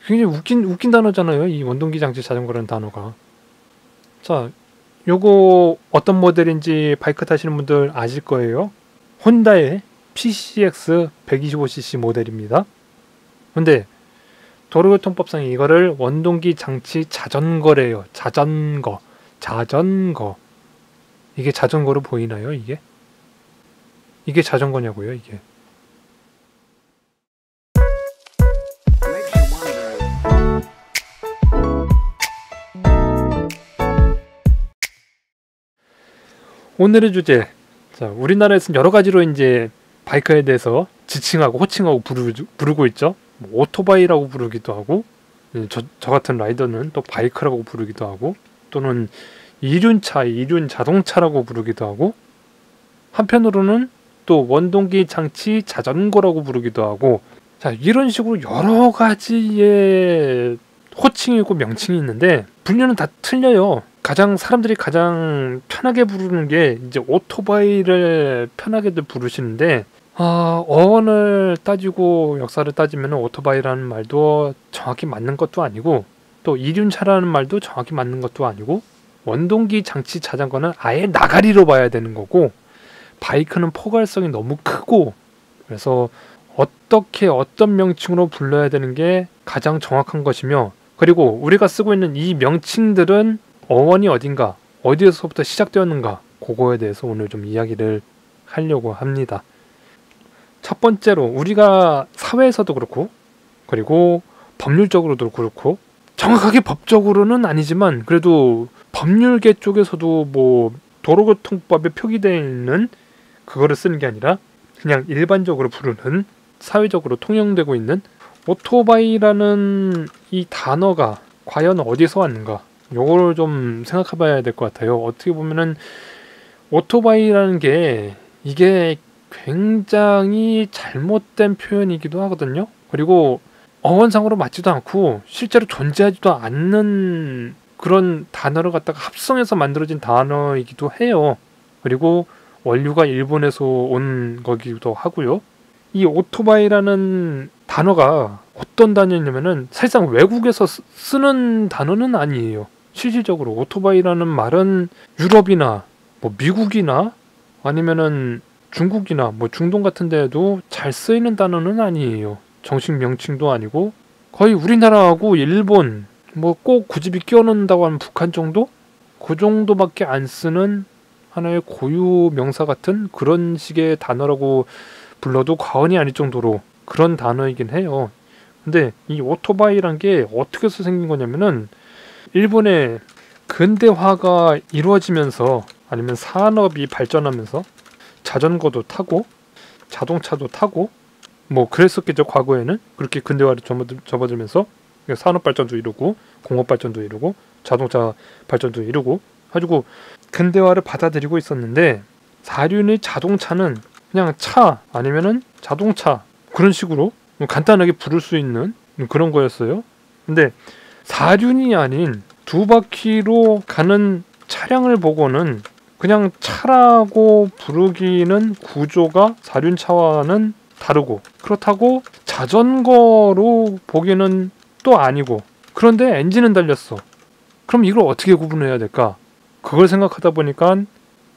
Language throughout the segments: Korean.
굉장히 웃긴 단어잖아요. 이 원동기 장치 자전거라는 단어가. 자, 요거 어떤 모델인지 바이크 타시는 분들 아실 거예요. 혼다의 PCX 125cc 모델입니다. 근데 도로교통법상 이거를 원동기 장치 자전거래요. 자전거. 이게 자전거로 보이나요, 이게? 이게 자전거냐고요, 이게. 오늘의 주제. 자, 우리나라에서는 여러 가지로 이제 바이크에 대해서 지칭하고 호칭하고 부르고 있죠. 뭐 오토바이라고 부르기도 하고, 저 같은 라이더는 또 바이크라고 부르기도 하고, 또는 이륜 자동차라고 부르기도 하고, 한편으로는 또 원동기 장치 자전거라고 부르기도 하고, 자, 이런 식으로 여러 가지의 호칭이고 명칭이 있는데 분류는 다 틀려요. 사람들이 가장 편하게 부르는 게 이제 오토바이를 편하게들 부르시는데, 어원을 따지고 역사를 따지면 오토바이라는 말도 정확히 맞는 것도 아니고, 또 이륜차라는 말도 정확히 맞는 것도 아니고, 원동기 장치 자전거는 아예 나가리로 봐야 되는 거고, 바이크는 포괄성이 너무 크고, 그래서 어떻게 어떤 명칭으로 불러야 되는 게 가장 정확한 것이며, 그리고 우리가 쓰고 있는 이 명칭들은 어원이 어딘가, 어디에서부터 시작되었는가, 그거에 대해서 오늘 좀 이야기를 하려고 합니다. 첫 번째로 우리가 사회에서도 그렇고, 그리고 법률적으로도 그렇고, 정확하게 법적으로는 아니지만 그래도 법률계 쪽에서도 뭐 도로교통법에 표기되어 있는 그거를 쓰는 게 아니라 그냥 일반적으로 부르는, 사회적으로 통용되고 있는 오토바이라는 이 단어가 과연 어디서 왔는가, 요걸 좀 생각해 봐야 될 것 같아요. 어떻게 보면은 오토바이라는 게 이게 굉장히 잘못된 표현이기도 하거든요. 그리고 어원상으로 맞지도 않고 실제로 존재하지도 않는 그런 단어를 갖다가 합성해서 만들어진 단어이기도 해요. 그리고 원류가 일본에서 온 거기도 하고요. 이 오토바이라는 단어가 어떤 단어냐면은 사실상 외국에서 쓰는 단어는 아니에요. 실질적으로 오토바이라는 말은 유럽이나 뭐 미국이나 아니면은 중국이나 뭐 중동 같은 데에도 잘 쓰이는 단어는 아니에요. 정식 명칭도 아니고, 거의 우리나라하고 일본, 뭐 꼭 굳이 끼워넣는다고 하면 북한 정도? 그 정도밖에 안 쓰는 하나의 고유 명사 같은 그런 식의 단어라고 불러도 과언이 아닐 정도로 그런 단어이긴 해요. 근데 이 오토바이란 게 어떻게 해서 생긴 거냐면은, 일본의 근대화가 이루어지면서, 아니면 산업이 발전하면서 자전거도 타고 자동차도 타고 뭐 그랬었겠죠. 과거에는 그렇게 근대화를 접어들면서 산업 발전도 이루고 공업 발전도 이루고 자동차 발전도 이루고 가지고 근대화를 받아들이고 있었는데, 사륜의 자동차는 그냥 차 아니면은 자동차, 그런 식으로 간단하게 부를 수 있는 그런 거였어요. 근데 사륜이 아닌 두 바퀴로 가는 차량을 보고는 그냥 차라고 부르기는 구조가 사륜차와는 다르고, 그렇다고 자전거로 보기는 또 아니고, 그런데 엔진은 달렸어. 그럼 이걸 어떻게 구분해야 될까? 그걸 생각하다 보니까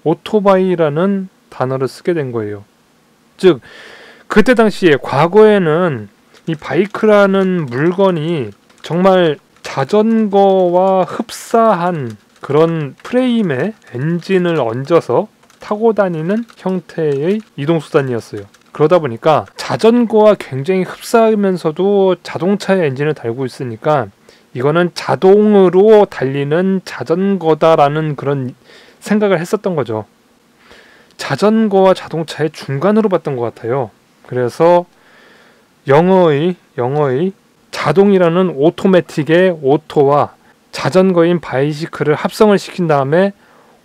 오토바이라는 단어를 쓰게 된 거예요. 즉, 그때 당시에 과거에는 이 바이크라는 물건이 정말 자전거와 흡사한 그런 프레임에 엔진을 얹어서 타고 다니는 형태의 이동수단이었어요. 그러다 보니까 자전거와 굉장히 흡사하면서도 자동차의 엔진을 달고 있으니까 이거는 자동으로 달리는 자전거다라는 그런 생각을 했었던 거죠. 자전거와 자동차의 중간으로 봤던 것 같아요. 그래서 영어의 자동이라는 오토매틱의 오토와 자전거인 바이시클을 합성을 시킨 다음에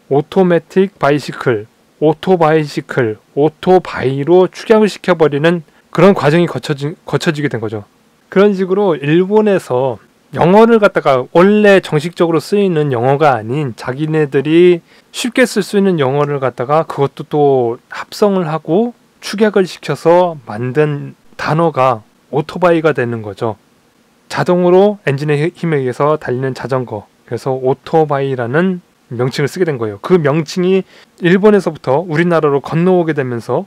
오토매틱 바이시클, 오토바이시클, 오토바이로 축약을 시켜버리는 그런 과정이 거쳐지게 된 거죠. 그런 식으로 일본에서 영어를 갖다가 원래 정식적으로 쓰이는 영어가 아닌 자기네들이 쉽게 쓸 수 있는 영어를 갖다가 그것도 또 합성을 하고 축약을 시켜서 만든 단어가 오토바이가 되는 거죠. 자동으로 엔진의 힘에 의해서 달리는 자전거, 그래서 오토바이라는 명칭을 쓰게 된 거예요. 그 명칭이 일본에서부터 우리나라로 건너오게 되면서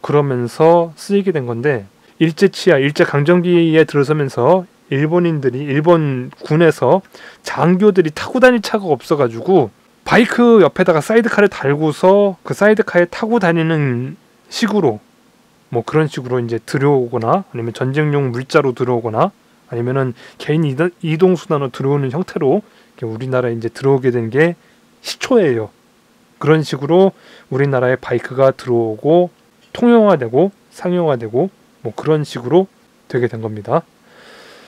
그러면서 쓰이게 된 건데, 일제치하, 일제강점기에 들어서면서 일본 군에서 장교들이 타고 다닐 차가 없어가지고 바이크 옆에다가 사이드카를 달고서 그 사이드카에 타고 다니는 식으로, 뭐 그런 식으로 이제 들어오거나 아니면 전쟁용 물자로 들어오거나 아니면은 개인 이동수단으로 들어오는 형태로 우리나라에 이제 들어오게 된 게 시초예요. 그런 식으로 우리나라에 바이크가 들어오고 통용화되고 상용화되고 뭐 그런 식으로 되게 된 겁니다.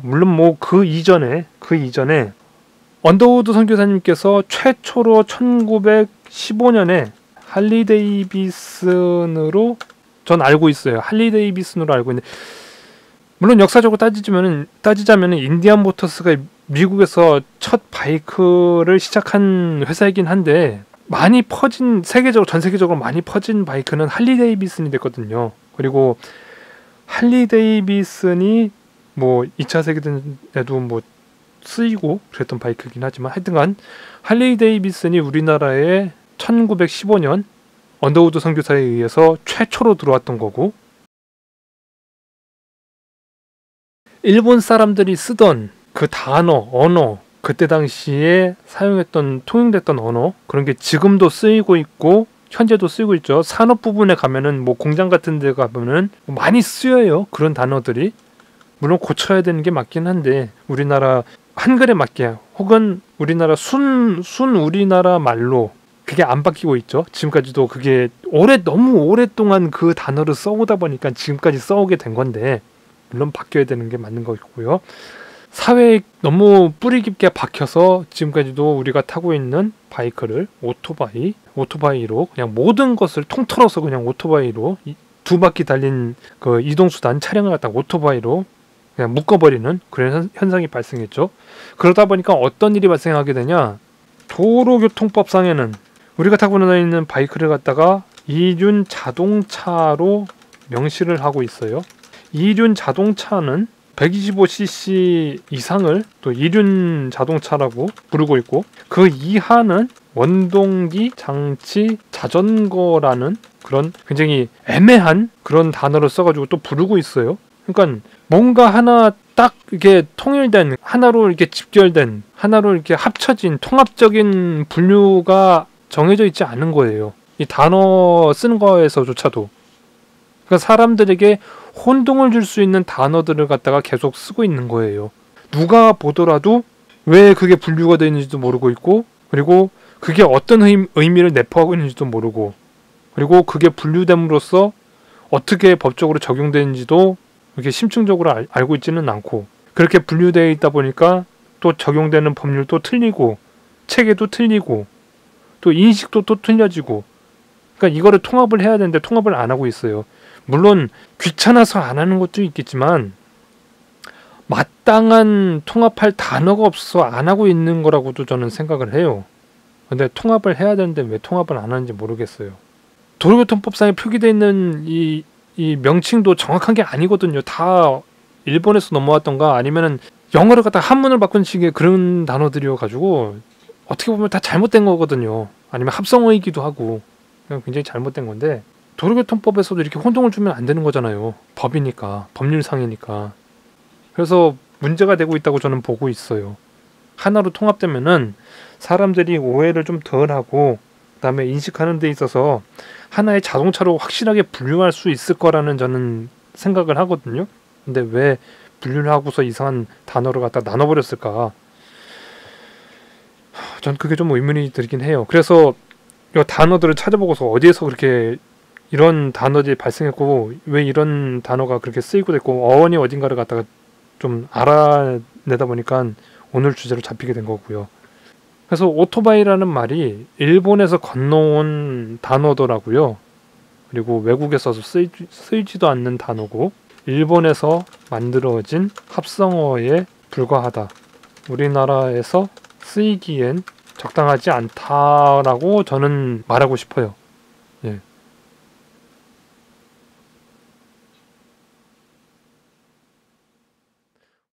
물론 뭐 그 이전에 언더우드 선교사님께서 최초로 1915년에 할리 데이비슨으로 전 알고 있어요. 할리 데이비슨으로 알고 있는데, 물론 역사적으로 따지자면은 인디안 모터스가 미국에서 첫 바이크를 시작한 회사이긴 한데, 많이 퍼진, 전 세계적으로 많이 퍼진 바이크는 할리 데이비슨이 됐거든요. 그리고 할리 데이비슨이 뭐 2차 세계대전에도 뭐 쓰이고 그랬던 바이크긴 하지만, 하여튼간 할리 데이비슨이 우리나라에 1915년 언더우드 선교사에 의해서 최초로 들어왔던 거고, 일본 사람들이 쓰던 그 언어, 그때 당시에 사용했던, 통용됐던 언어, 그런 게 지금도 쓰이고 있고 현재도 쓰이고 있죠. 산업 부분에 가면은 뭐 공장 같은 데 가면은 많이 쓰여요. 그런 단어들이. 물론 고쳐야 되는 게 맞긴 한데, 우리나라 한글에 맞게 혹은 우리나라 우리나라 말로 그게 안 바뀌고 있죠. 지금까지도 그게 너무 오랫동안 그 단어를 써오다 보니까 지금까지 써오게 된 건데, 물론 바뀌어야 되는 게 맞는 거고요. 사회에 너무 뿌리 깊게 박혀서 지금까지도 우리가 타고 있는 바이크를 오토바이로 그냥 모든 것을 통틀어서 그냥 오토바이로, 두 바퀴 달린 그 이동수단 차량을 갖다가 오토바이로 그냥 묶어버리는 그런 현상이 발생했죠. 그러다 보니까 어떤 일이 발생하게 되냐, 도로교통법상에는 우리가 타고 다니는 바이크를 갖다가 이륜 자동차로 명시를 하고 있어요. 이륜 자동차는 125cc 이상을 또 이륜 자동차라고 부르고 있고, 그 이하는 원동기 장치 자전거라는 그런 굉장히 애매한 그런 단어를 써가지고 또 부르고 있어요. 그러니까 뭔가 하나 딱 이렇게 통일된, 하나로 이렇게 집결된, 하나로 이렇게 합쳐진 통합적인 분류가 정해져 있지 않은 거예요. 이 단어 쓰는 거에서조차도. 그러니까 사람들에게 혼동을 줄 수 있는 단어들을 갖다가 계속 쓰고 있는 거예요. 누가 보더라도 왜 그게 분류가 되어 있는지도 모르고 있고, 그리고 그게 어떤 의미를 내포하고 있는지도 모르고, 그리고 그게 분류됨으로써 어떻게 법적으로 적용되는지도 이렇게 심층적으로 알고 있지는 않고, 그렇게 분류되어 있다 보니까 또 적용되는 법률도 틀리고 체계도 틀리고 또 인식도 또 틀려지고, 그러니까 이거를 통합을 해야 되는데 통합을 안 하고 있어요. 물론 귀찮아서 안 하는 것도 있겠지만 마땅한 통합할 단어가 없어서 안 하고 있는 거라고도 저는 생각을 해요. 근데 통합을 해야 되는데 왜 통합을 안 하는지 모르겠어요. 도로교통법상에 표기되어 있는 이 명칭도 정확한 게 아니거든요. 다 일본에서 넘어왔던가 아니면은 영어를 갖다가 한문을 바꾼 식의 그런 단어들이어가지고 어떻게 보면 다 잘못된 거거든요. 아니면 합성어이기도 하고 굉장히 잘못된 건데, 도로교통법에서도 이렇게 혼동을 주면 안 되는 거잖아요. 법이니까, 법률상이니까. 그래서 문제가 되고 있다고 저는 보고 있어요. 하나로 통합되면은 사람들이 오해를 좀 덜하고, 그 다음에 인식하는 데 있어서 하나의 자동차로 확실하게 분류할 수 있을 거라는 저는 생각을 하거든요. 근데 왜 분류를 하고서 이상한 단어를 갖다 나눠버렸을까? 전 그게 좀 의문이 들긴 해요. 그래서 이 단어들을 찾아보고서 어디에서 그렇게 이런 단어들이 발생했고 왜 이런 단어가 그렇게 쓰이고 됐고 어원이 어딘가를 갖다가 좀 알아내다 보니까 오늘 주제로 잡히게 된 거고요. 그래서 오토바이라는 말이 일본에서 건너온 단어더라고요. 그리고 외국에서 쓰이지도 않는 단어고 일본에서 만들어진 합성어에 불과하다. 우리나라에서 쓰이기엔 적당하지 않다라고 저는 말하고 싶어요.